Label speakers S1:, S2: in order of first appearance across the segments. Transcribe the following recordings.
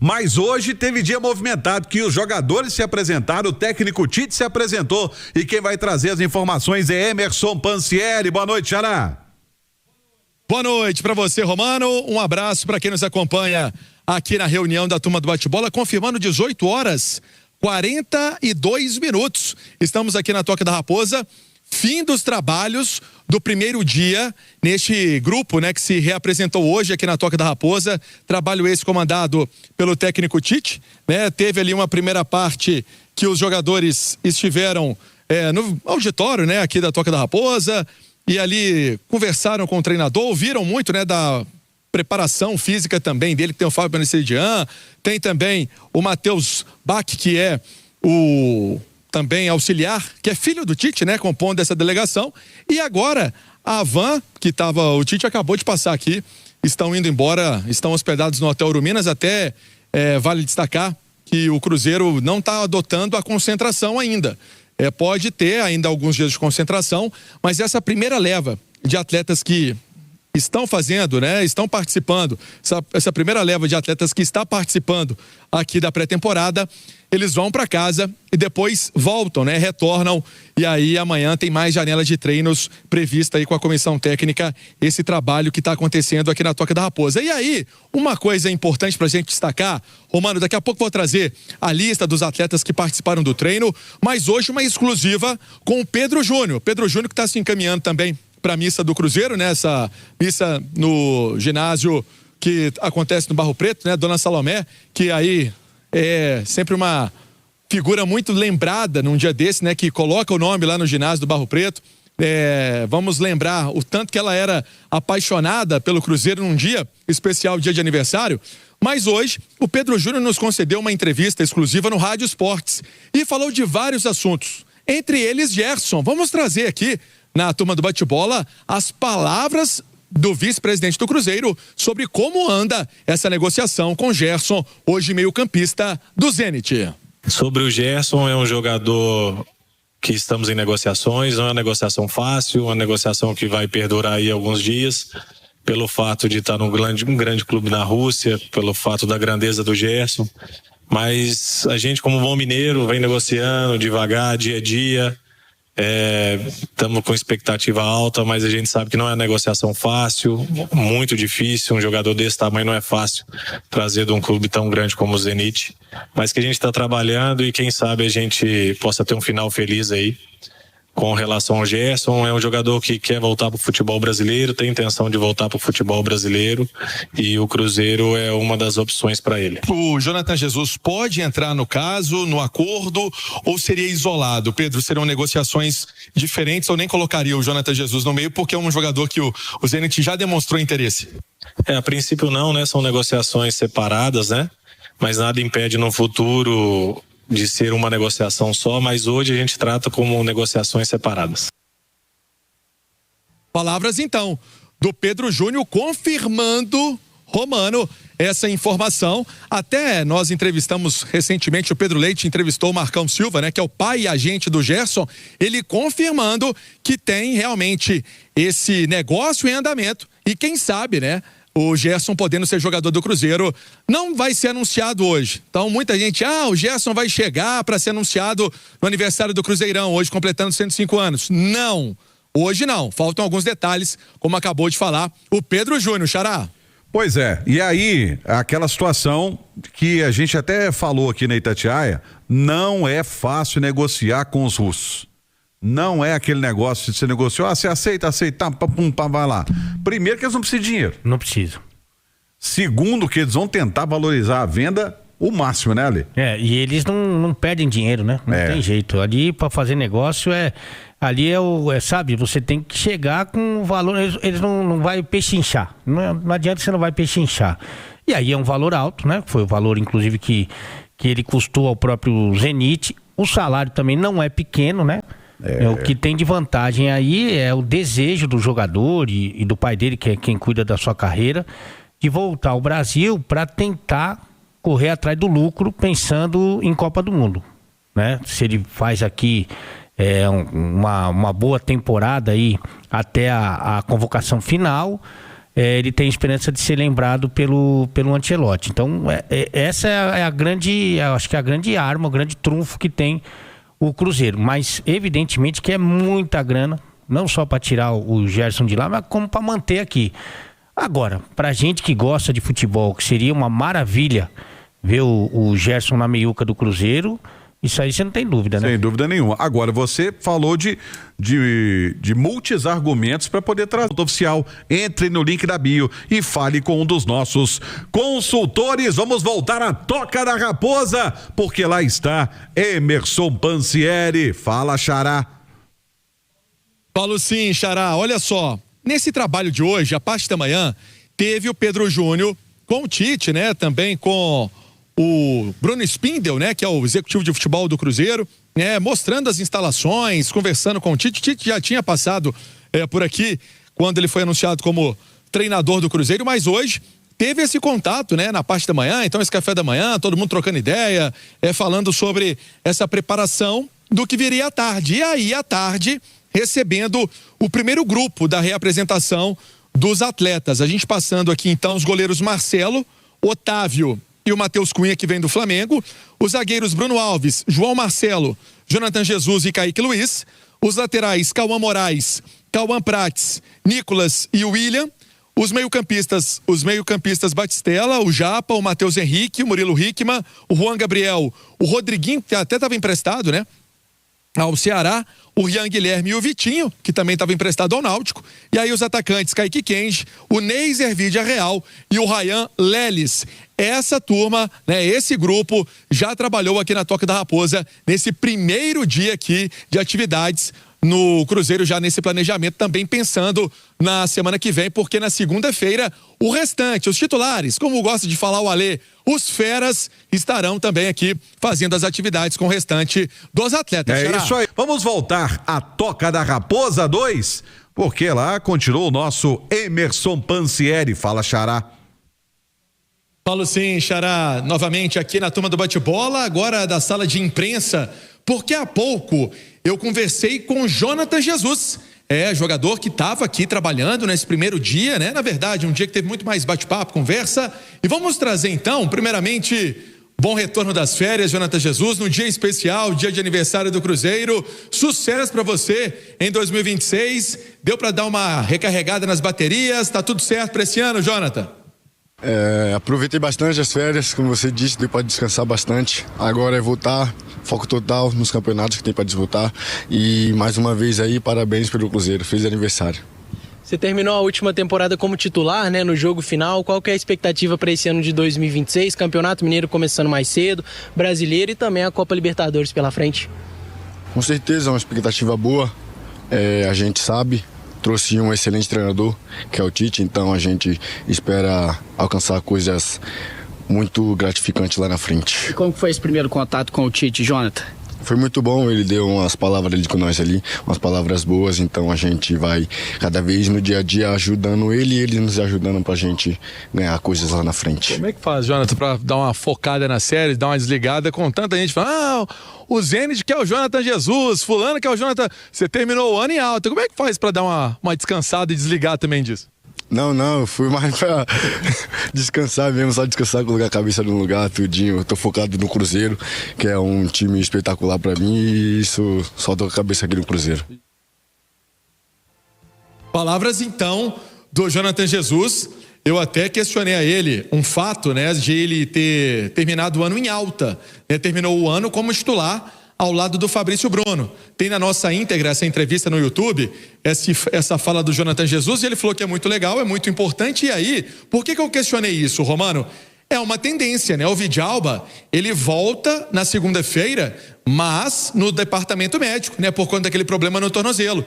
S1: Mas hoje teve dia movimentado que os jogadores se apresentaram, o técnico Tite se apresentou e quem vai trazer as informações é Emerson Pansieri. Boa noite, Xará.
S2: Boa noite para você, Romano. Um abraço para quem nos acompanha aqui na reunião da Turma do Bate-Bola, confirmando 18h42. Estamos aqui na Toca da Raposa, fim dos trabalhos do primeiro dia neste grupo, né, que se reapresentou hoje aqui na Toca da Raposa. Trabalho esse comandado pelo técnico Tite, né? Teve ali uma primeira parte que os jogadores estiveram no auditório, né, aqui da Toca da Raposa, e ali conversaram com o treinador, ouviram muito, né, da preparação física também dele, que tem o Fábio Benessedian, tem também o Matheus Bach, que é o também auxiliar, que é filho do Tite, né, compondo essa delegação. E agora a van, que o Tite acabou de passar aqui, estão indo embora, estão hospedados no Hotel Uruminas. Até vale destacar que o Cruzeiro não está adotando a concentração ainda. Pode ter ainda alguns dias de concentração, mas essa primeira leva de atletas que estão fazendo, né, estão participando, essa primeira leva de atletas que está participando aqui da pré-temporada, eles vão para casa e depois voltam, né, retornam, e aí amanhã tem mais janela de treinos prevista aí com a comissão técnica, esse trabalho que está acontecendo aqui na Toca da Raposa. E aí, uma coisa importante pra gente destacar, Romano, daqui a pouco vou trazer a lista dos atletas que participaram do treino, mas hoje uma exclusiva com o Pedro Júnior. Pedro Júnior que está se encaminhando também para a missa do Cruzeiro, né? Essa missa no ginásio que acontece no Barro Preto, né? Dona Salomé, que aí é sempre uma figura muito lembrada num dia desse, né? Que coloca o nome lá no ginásio do Barro Preto. Vamos lembrar o tanto que ela era apaixonada pelo Cruzeiro num dia especial, dia de aniversário. Mas hoje, o Pedro Júnior nos concedeu uma entrevista exclusiva no Rádio Esportes e falou de vários assuntos. Entre eles, Gerson. Vamos trazer aqui na Turma do Bate-Bola as palavras do vice-presidente do Cruzeiro sobre como anda essa negociação com Gerson, hoje meio-campista do Zenit.
S3: Sobre o Gerson, é um jogador que estamos em negociações, não é uma negociação fácil, uma negociação que vai perdurar aí alguns dias, pelo fato de estar um grande clube na Rússia, pelo fato da grandeza do Gerson, mas a gente, como bom mineiro, vem negociando devagar, dia a dia. Estamos com expectativa alta, mas a gente sabe que não é negociação fácil, muito difícil. Um jogador desse tamanho não é fácil trazer de um clube tão grande como o Zenit, mas que a gente está trabalhando e quem sabe a gente possa ter um final feliz aí. Com relação ao Gerson, é um jogador que quer voltar para o futebol brasileiro, tem intenção de voltar para o futebol brasileiro e o Cruzeiro é uma das opções para ele.
S2: O Jonathan Jesus pode entrar no caso, no acordo, ou seria isolado? Pedro, serão negociações diferentes ou nem colocaria o Jonathan Jesus no meio porque é um jogador que o Zenit já demonstrou interesse?
S3: A princípio não, né? São negociações separadas, né? Mas nada impede no futuro de ser uma negociação só, mas hoje a gente trata como negociações separadas.
S2: Palavras então do Pedro Júnior confirmando, Romano, essa informação. Até nós entrevistamos recentemente, o Pedro Leite entrevistou o Marcão Silva, né, que é o pai e agente do Gerson, ele confirmando que tem realmente esse negócio em andamento e quem sabe, né, o Gerson podendo ser jogador do Cruzeiro. Não vai ser anunciado hoje. Então muita gente, o Gerson vai chegar para ser anunciado no aniversário do Cruzeirão, hoje completando 105 anos. Não, hoje não. Faltam alguns detalhes, como acabou de falar o Pedro Júnior, Xará.
S1: Pois é, e aí aquela situação que a gente até falou aqui na Itatiaia, não é fácil negociar com os russos. Não é aquele negócio de você negociar, você aceita, vai lá. Primeiro que eles não precisam de dinheiro.
S4: Não precisam.
S1: Segundo que eles vão tentar valorizar a venda o máximo, né, Ali?
S4: E eles não perdem dinheiro, né? Não tem jeito. Ali para fazer negócio sabe, você tem que chegar com o valor, eles não vai pechinchar. Não adianta, você não vai pechinchar. E aí é um valor alto, né? Foi o valor, inclusive, que ele custou ao próprio Zenit. O salário também não é pequeno, né? O que tem de vantagem aí é o desejo do jogador e do pai dele, que é quem cuida da sua carreira, de voltar ao Brasil para tentar correr atrás do lucro, pensando em Copa do Mundo, né? Se ele faz aqui uma boa temporada aí até a convocação final, ele tem esperança de ser lembrado pelo Ancelotti. Então, essa é a grande, acho que é a grande arma, o grande trunfo que tem o Cruzeiro. Mas, evidentemente, que é muita grana, não só para tirar o Gerson de lá, mas como para manter aqui. Agora, pra gente que gosta de futebol, que seria uma maravilha ver o Gerson na meiuca do Cruzeiro, isso aí você não tem dúvida, né?
S1: Sem dúvida nenhuma. Agora, você falou de muitos argumentos para poder trazer o oficial. Entre no link da bio e fale com um dos nossos consultores. Vamos voltar à Toca da Raposa, porque lá está Emerson Pansieri. Fala, Xará.
S2: Falo sim, Xará. Olha só, nesse trabalho de hoje, a parte da manhã, teve o Pedro Júnior com o Tite, né? Também com o Bruno Spindel, né? Que é o executivo de futebol do Cruzeiro, né? Mostrando as instalações, conversando com o Tite. O Tite já tinha passado por aqui quando ele foi anunciado como treinador do Cruzeiro, mas hoje teve esse contato, né? Na parte da manhã, então esse café da manhã, todo mundo trocando ideia, falando sobre essa preparação do que viria à tarde. E aí, à tarde, recebendo o primeiro grupo da reapresentação dos atletas. A gente passando aqui, então, os goleiros Marcelo, Otávio e o Matheus Cunha, que vem do Flamengo. Os zagueiros Bruno Alves, João Marcelo, Jonathan Jesus e Kaique Luiz. Os laterais Cauã Moraes, Cauã Prates, Nicolas e William. Os meio-campistas Batistella, o Japa, o Matheus Henrique, o Murilo Hickman, o Juan Gabriel, o Rodriguinho, que até estava emprestado, né? Ao Ceará, o Rian Guilherme e o Vitinho, que também estava emprestado ao Náutico. E aí os atacantes Kaique Kenji, o Neiser Vidia Real e o Ryan Leles. Essa turma, né, esse grupo já trabalhou aqui na Toca da Raposa nesse primeiro dia aqui de atividades no Cruzeiro, já nesse planejamento, também pensando na semana que vem, porque na segunda-feira o restante, os titulares, como gosta de falar o Alê, os feras estarão também aqui fazendo as atividades com o restante dos atletas.
S1: É isso aí. Vamos voltar à Toca da Raposa 2, porque lá continua o nosso Emerson Pansieri. Fala, Xará.
S2: Falo sim, Xará, novamente aqui na turma do bate-bola, agora da sala de imprensa, porque há pouco eu conversei com o Jonathan Jesus, jogador que estava aqui trabalhando nesse primeiro dia, né? Na verdade, um dia que teve muito mais bate-papo, conversa, e vamos trazer então, primeiramente, bom retorno das férias, Jonathan Jesus, num dia especial, dia de aniversário do Cruzeiro. Sucesso para você em 2026, deu para dar uma recarregada nas baterias, tá tudo certo para esse ano, Jonathan?
S5: Aproveitei bastante as férias, como você disse, deu para descansar bastante. Agora é voltar, foco total nos campeonatos que tem para disputar. E mais uma vez aí, parabéns pelo Cruzeiro, feliz aniversário.
S6: Você terminou a última temporada como titular, né, no jogo final. Qual que é a expectativa para esse ano de 2026? Campeonato Mineiro começando mais cedo, Brasileiro e também a Copa Libertadores pela frente.
S5: Com certeza, é uma expectativa boa. A gente sabe. Trouxe um excelente treinador, que é o Tite, então a gente espera alcançar coisas muito gratificantes lá na frente.
S6: E como foi esse primeiro contato com o Tite, Jonathan?
S5: Foi muito bom, ele deu umas palavras ali com nós ali, umas palavras boas, então a gente vai cada vez no dia a dia ajudando ele e ele nos ajudando pra gente ganhar coisas lá na frente.
S2: Como é que faz, Jonathan, pra dar uma focada na série, dar uma desligada com tanta gente falando, o Zenit que é o Jonathan Jesus, fulano que é o Jonathan, você terminou o ano em alta, como é que faz pra dar uma descansada e desligar também disso?
S5: Não, eu fui mais pra descansar mesmo, só descansar, colocar a cabeça no lugar, tudinho. Eu tô focado no Cruzeiro, que é um time espetacular pra mim, e isso, só tô com a cabeça aqui no Cruzeiro.
S2: Palavras então do Jonathan Jesus. Eu até questionei a ele um fato, né, de ele ter terminado o ano em alta, né, terminou o ano como titular ao lado do Fabrício Bruno. Tem na nossa íntegra essa entrevista no YouTube, essa fala do Jonathan Jesus, e ele falou que é muito legal, é muito importante. E aí, por que eu questionei isso, Romano? É uma tendência, né? O Vidalba, ele volta na segunda-feira, mas no departamento médico, né? Por conta daquele problema no tornozelo.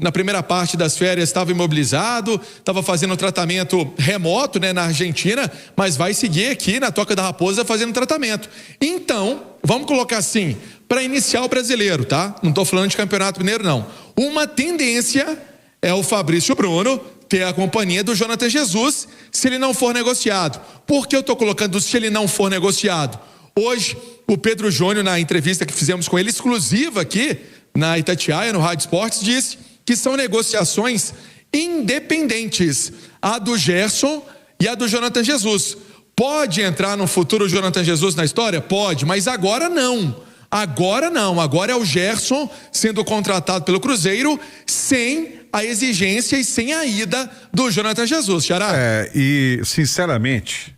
S2: Na primeira parte das férias estava imobilizado, estava fazendo tratamento remoto, né? Na Argentina, mas vai seguir aqui na Toca da Raposa fazendo tratamento. Então, vamos colocar assim, para iniciar o brasileiro, tá? Não estou falando de Campeonato Mineiro, não. Uma tendência é o Fabrício Bruno ter a companhia do Jonathan Jesus, se ele não for negociado. Por que eu estou colocando se ele não for negociado? Hoje, o Pedro Júnior, na entrevista que fizemos com ele, exclusiva aqui, na Itatiaia, no Rádio Esportes, disse que são negociações independentes, a do Gerson e a do Jonathan Jesus. Pode entrar no futuro o Jonathan Jesus na história? Pode, mas agora não. Agora não, agora é o Gerson sendo contratado pelo Cruzeiro sem a exigência e sem a ida do Jonathan Jesus, Xará.
S1: E sinceramente,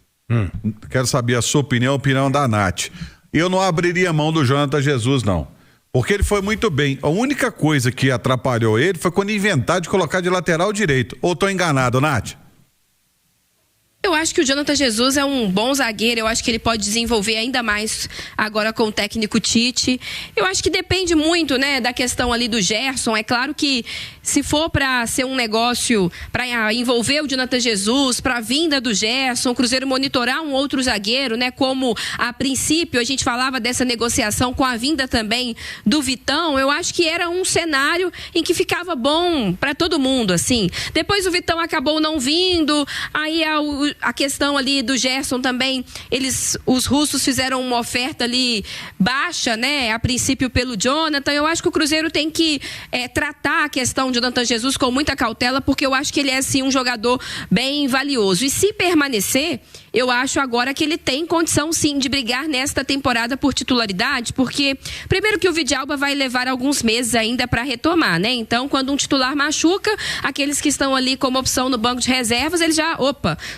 S1: quero saber a sua opinião, a opinião da Nath. Eu não abriria mão do Jonathan Jesus, não. Porque ele foi muito bem. A única coisa que atrapalhou ele foi quando inventaram de colocar de lateral direito. Ou tô enganado, Nath?
S7: Eu acho que o Jonathan Jesus é um bom zagueiro, eu acho que ele pode desenvolver ainda mais agora com o técnico Tite. Eu acho que depende muito, né, da questão ali do Gerson. É claro que se for para ser um negócio para envolver o Jonathan Jesus, para a vinda do Gerson, o Cruzeiro monitorar um outro zagueiro, né, como a princípio a gente falava dessa negociação com a vinda também do Vitão, eu acho que era um cenário em que ficava bom para todo mundo, assim. Depois o Vitão acabou não vindo, aí a questão ali do Gerson também, os russos fizeram uma oferta ali baixa, né, a princípio pelo Jonathan. Eu acho que o Cruzeiro tem que tratar a questão de Jonathan Jesus com muita cautela, porque eu acho que ele é sim um jogador bem valioso. E se permanecer, eu acho agora que ele tem condição sim de brigar nesta temporada por titularidade, porque primeiro que o Vidalba vai levar alguns meses ainda para retomar, né? Então, quando um titular machuca, aqueles que estão ali como opção no banco de reservas, eles já,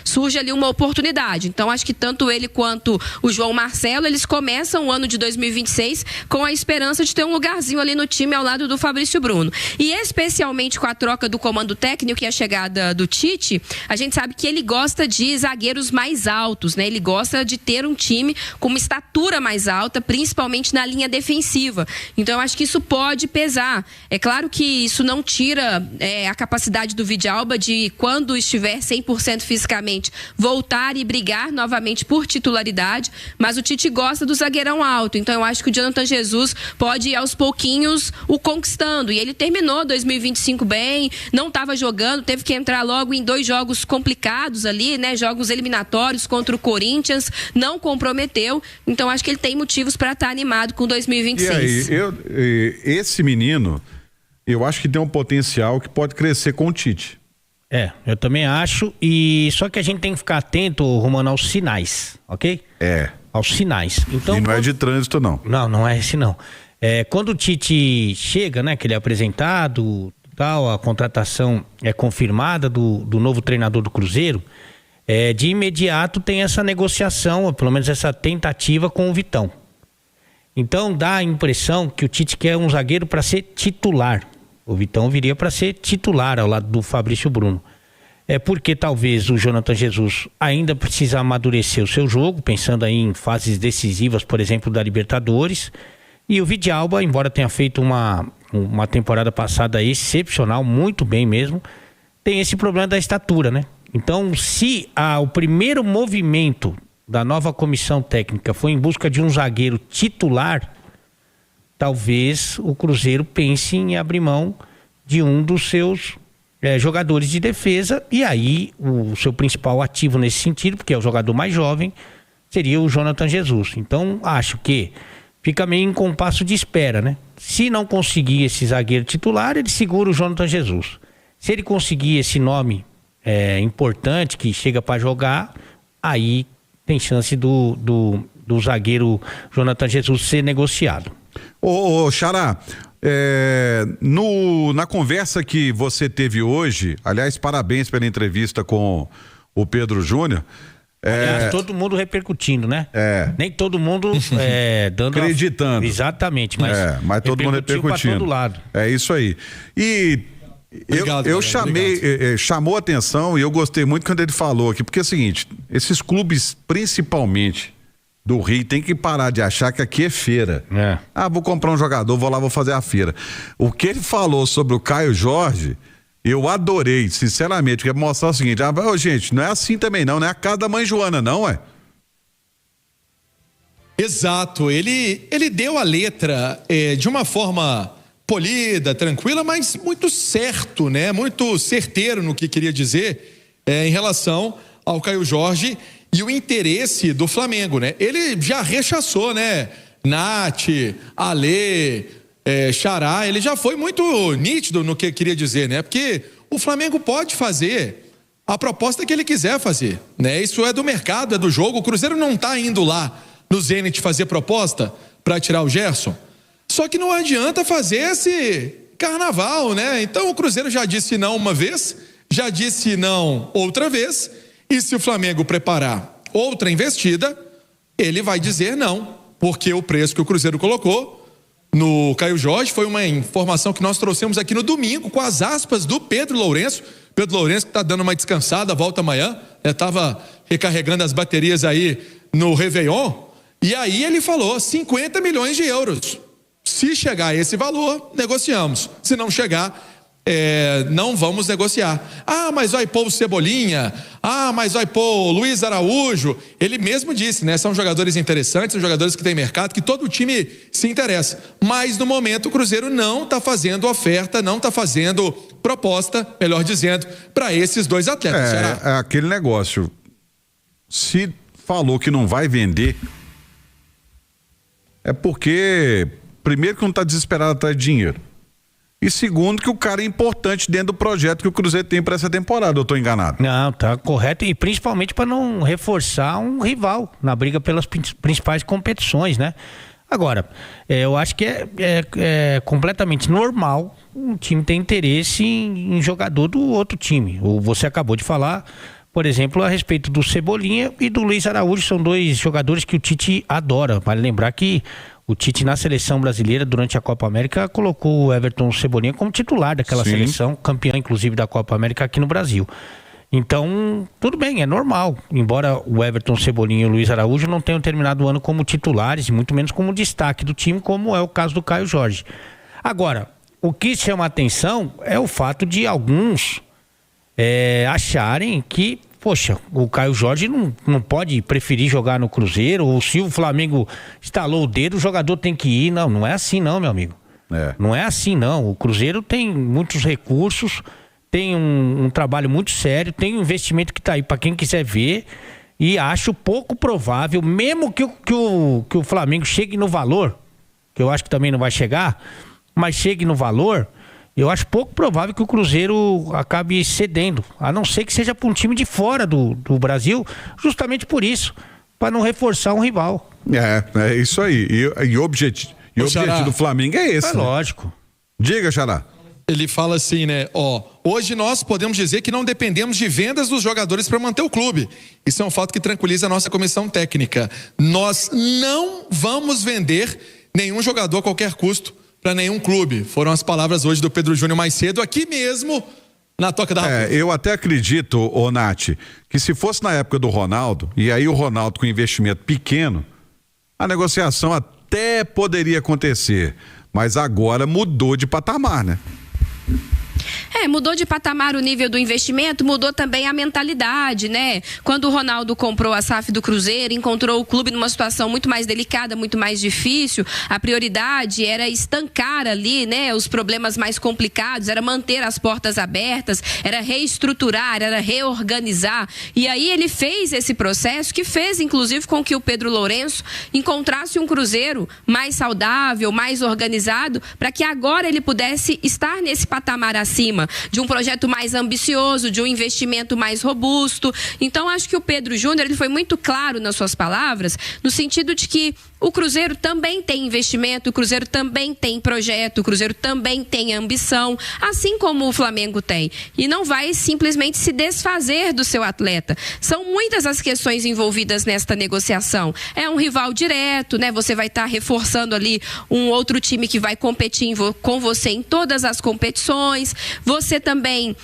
S7: surge ali uma oportunidade. Então, acho que tanto ele quanto o João Marcelo, eles começam o ano de 2026 com a esperança de ter um lugarzinho ali no time ao lado do Fabrício Bruno. E especialmente com a troca do comando técnico e a chegada do Tite, a gente sabe que ele gosta de zagueiros mais altos, né? Ele gosta de ter um time com uma estatura mais alta, principalmente na linha defensiva. Então, eu acho que isso pode pesar. É claro que isso não tira a capacidade do Vidalba de, quando estiver 100% fisicamente, voltar e brigar novamente por titularidade, mas o Tite gosta do zagueirão alto. Então, eu acho que o Jonathan Jesus pode ir aos pouquinhos o conquistando. E ele terminou 2025 bem, não estava jogando, teve que entrar logo em 2 jogos complicados ali, né? Jogos eliminatórios contra o Corinthians, não comprometeu. Então, acho que ele tem motivos para estar animado com 2026.
S1: E aí, esse menino, eu acho que tem um potencial que pode crescer com o Tite.
S4: Eu também acho, e só que a gente tem que ficar atento, Romano, aos sinais, ok? Aos sinais. Então,
S1: e não é de trânsito, não.
S4: Não é esse não. Quando o Tite chega, né, que ele é apresentado, tal, a contratação é confirmada do novo treinador do Cruzeiro, de imediato tem essa negociação, ou pelo menos essa tentativa com o Vitão. Então dá a impressão que o Tite quer um zagueiro para ser titular. O Vitão viria para ser titular ao lado do Fabrício Bruno. Porque talvez o Jonathan Jesus ainda precisa amadurecer o seu jogo, pensando aí em fases decisivas, por exemplo, da Libertadores. E o Vidalba, embora tenha feito uma temporada passada excepcional, muito bem mesmo, tem esse problema da estatura, né? Então, se o primeiro movimento da nova comissão técnica foi em busca de um zagueiro titular, talvez o Cruzeiro pense em abrir mão de um dos seus jogadores de defesa, e aí o seu principal ativo nesse sentido, porque é o jogador mais jovem, seria o Jonathan Jesus. Então, acho que fica meio em compasso de espera, né? Se não conseguir esse zagueiro titular, ele segura o Jonathan Jesus. Se ele conseguir esse nome importante, que chega para jogar, aí tem chance do zagueiro Jonathan Jesus ser negociado.
S1: Ô Xará, na conversa que você teve hoje, aliás, parabéns pela entrevista com o Pedro Júnior.
S4: Aliás, todo mundo repercutindo, né? Nem todo mundo dando
S1: acreditando.
S4: Exatamente, mas
S1: todo mundo repercutindo.
S4: Pra todo lado.
S1: É isso aí. E eu chamou a atenção, e eu gostei muito quando ele falou aqui, porque é o seguinte, esses clubes, principalmente do Rio, tem que parar de achar que aqui é feira. Vou comprar um jogador, vou lá, vou fazer a feira. O que ele falou sobre o Caio Jorge, eu adorei, sinceramente, quer mostrar o seguinte, gente, não é assim também não é a casa da mãe Joana, não é?
S2: Exato, ele deu a letra de uma forma polida, tranquila, mas muito certo, né? Muito certeiro no que queria dizer em relação ao Caio Jorge e o interesse do Flamengo, né? Ele já rechaçou, né? Nath, Alê, Xará, ele já foi muito nítido no que queria dizer, né? Porque o Flamengo pode fazer a proposta que ele quiser fazer, né? Isso é do mercado, é do jogo. O Cruzeiro não está indo lá no Zenit fazer proposta para tirar o Gerson. Só que não adianta fazer esse carnaval, né? Então o Cruzeiro já disse não uma vez, já disse não outra vez, e se o Flamengo preparar outra investida, ele vai dizer não, porque o preço que o Cruzeiro colocou no Caio Jorge foi uma informação que nós trouxemos aqui no domingo, com as aspas do Pedro Lourenço. Pedro Lourenço que está dando uma descansada, volta amanhã, estava recarregando as baterias aí no Réveillon, e aí ele falou 50 milhões de euros. Se chegar a esse valor, negociamos. Se não chegar, não vamos negociar. Ah, mas vai pôr o Cebolinha, mas vai pôr o Luiz Araújo. Ele mesmo disse, né? São jogadores interessantes, são jogadores que têm mercado, que todo time se interessa. Mas no momento o Cruzeiro não está fazendo oferta, não está fazendo proposta, melhor dizendo, para esses dois atletas.
S1: É aquele negócio. Se falou que não vai vender, é porque, primeiro, que não está desesperado atrás de dinheiro. E segundo, que o cara é importante dentro do projeto que o Cruzeiro tem para essa temporada, eu tô enganado?
S4: Não, tá correto, e principalmente para não reforçar um rival na briga pelas principais competições, né? Agora, eu acho que é completamente normal um time ter interesse em jogador do outro time. Você acabou de falar, por exemplo, a respeito do Cebolinha e do Luiz Araújo, são dois jogadores que o Tite adora. Vale lembrar que o Tite, na seleção brasileira, durante a Copa América, colocou o Everton Cebolinha como titular daquela seleção, campeão, inclusive, da Copa América aqui no Brasil. Então, tudo bem, é normal. Embora o Everton Cebolinha e o Luiz Araújo não tenham terminado o ano como titulares, e muito menos como destaque do time, como é o caso do Caio Jorge. Agora, o que chama a atenção é o fato de alguns acharem que, poxa, o Caio Jorge não pode preferir jogar no Cruzeiro, ou se o Flamengo estalou o dedo, o jogador tem que ir. Não é assim não, meu amigo. Não é assim não. O Cruzeiro tem muitos recursos, tem um trabalho muito sério, tem um investimento que está aí para quem quiser ver, e acho pouco provável, mesmo que o Flamengo chegue no valor, que eu acho que também não vai chegar, mas chegue no valor, eu acho pouco provável que o Cruzeiro acabe cedendo, a não ser que seja para um time de fora do Brasil, justamente por isso, para não reforçar um rival.
S1: É isso aí. E o objetivo do Flamengo é esse.
S4: É lógico.
S1: Diga, Xará.
S2: Ele fala assim, né? Hoje nós podemos dizer que não dependemos de vendas dos jogadores para manter o clube. Isso é um fato que tranquiliza a nossa comissão técnica. Nós não vamos vender nenhum jogador a qualquer custo para nenhum clube. Foram as palavras hoje do Pedro Júnior mais cedo, aqui mesmo na Toca da Raposa.
S1: Eu até acredito, Nath, que se fosse na época do Ronaldo, e aí o Ronaldo com investimento pequeno, a negociação até poderia acontecer, mas agora mudou de patamar, né?
S7: Mudou de patamar o nível do investimento, mudou também a mentalidade, né? Quando o Ronaldo comprou a SAF do Cruzeiro, encontrou o clube numa situação muito mais delicada, muito mais difícil, a prioridade era estancar ali, né, os problemas mais complicados, era manter as portas abertas, era reestruturar, era reorganizar. E aí ele fez esse processo que fez, inclusive, com que o Pedro Lourenço encontrasse um Cruzeiro mais saudável, mais organizado, para que agora ele pudesse estar nesse patamar acima, de um projeto mais ambicioso, de um investimento mais robusto. Então, acho que o Pedro Júnior, ele foi muito claro nas suas palavras, no sentido de que o Cruzeiro também tem investimento, o Cruzeiro também tem projeto, o Cruzeiro também tem ambição, assim como o Flamengo tem. E não vai simplesmente se desfazer do seu atleta. São muitas as questões envolvidas nesta negociação. É um rival direto, né? Você vai estar reforçando ali um outro time que vai competir com você em todas as competições. Você também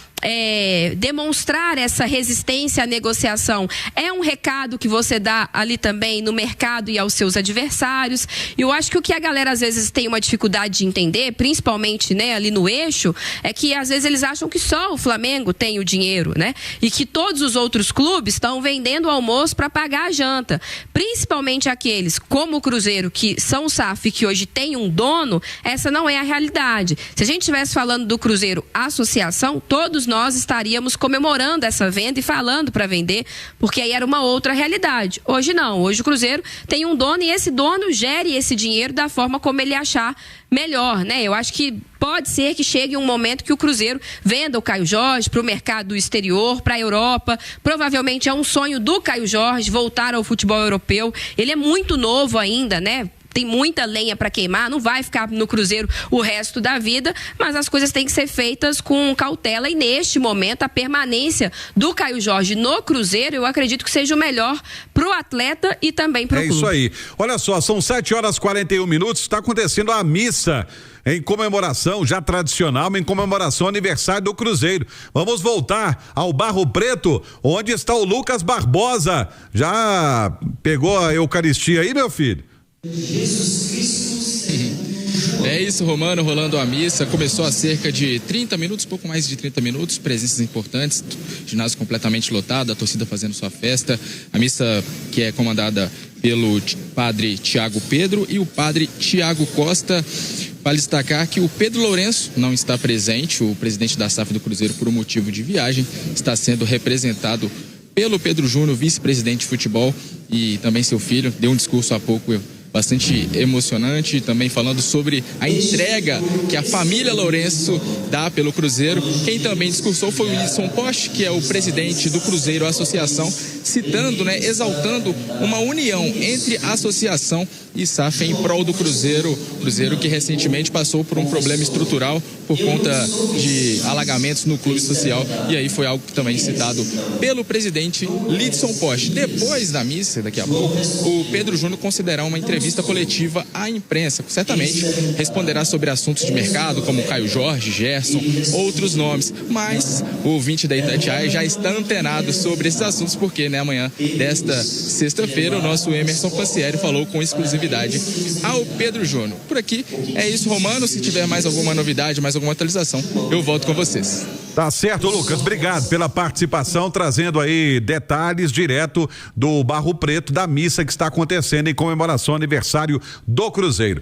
S7: demonstrar essa resistência à negociação é um recado que você dá ali também no mercado e aos seus adversários. E eu acho que o que a galera às vezes tem uma dificuldade de entender, principalmente, né, ali no eixo, é que às vezes eles acham que só o Flamengo tem o dinheiro, né? E que todos os outros clubes estão vendendo o almoço para pagar a janta. Principalmente aqueles, como o Cruzeiro, que são o SAF, que hoje tem um dono, essa não é a realidade. Se a gente estivesse falando do Cruzeiro Associação, todos nós estaríamos comemorando essa venda e falando para vender, porque aí era uma outra realidade. Hoje não, hoje o Cruzeiro tem um dono e esse dono gere esse dinheiro da forma como ele achar melhor, né? Eu acho que pode ser que chegue um momento que o Cruzeiro venda o Caio Jorge para o mercado exterior, para a Europa. Provavelmente é um sonho do Caio Jorge voltar ao futebol europeu. Ele é muito novo ainda, né? Tem muita lenha para queimar, não vai ficar no Cruzeiro o resto da vida, mas as coisas têm que ser feitas com cautela e neste momento a permanência do Caio Jorge no Cruzeiro, eu acredito que seja o melhor pro atleta e também pro clube.
S1: É isso aí. Olha só, são 7h41, está acontecendo a missa em comemoração, já tradicional, em comemoração ao aniversário do Cruzeiro. Vamos voltar ao Barro Preto, onde está o Lucas Barbosa. Já pegou a Eucaristia aí, meu filho?
S8: Jesus Cristo. É isso, Romano, rolando a missa. Começou há cerca de 30 minutos, pouco mais de 30 minutos, presenças importantes, ginásio completamente lotado, a torcida fazendo sua festa. A missa que é comandada pelo padre Tiago Pedro e o padre Tiago Costa. Vale destacar que o Pedro Lourenço não está presente, o presidente da SAF do Cruzeiro, por um motivo de viagem, está sendo representado pelo Pedro Júnior, vice-presidente de futebol, e também seu filho. Deu um discurso há pouco bastante emocionante, também falando sobre a entrega que a família Lourenço dá pelo Cruzeiro. Quem também discursou foi o Lidson Posch, que é o presidente do Cruzeiro Associação, citando, exaltando uma união entre a associação e SAF em prol do Cruzeiro. Cruzeiro que recentemente passou por um problema estrutural por conta de alagamentos no clube social, e aí foi algo que também citado pelo presidente Lidson Posch. Depois da missa, daqui a pouco, o Pedro Júnior concederá uma entrevista coletiva à imprensa. Certamente responderá sobre assuntos de mercado, como Caio Jorge, Gerson, outros nomes. Mas o ouvinte da Itatiaia já está antenado sobre esses assuntos, porque amanhã desta sexta-feira o nosso Emerson Pancieri falou com exclusividade ao Pedro Júnior. Por aqui é isso, Romano. Se tiver mais alguma novidade, mais alguma atualização, eu volto com vocês.
S1: Tá certo, Lucas. Obrigado pela participação, trazendo aí detalhes direto do Barro Preto, da missa que está acontecendo em comemoração ao aniversário do Cruzeiro.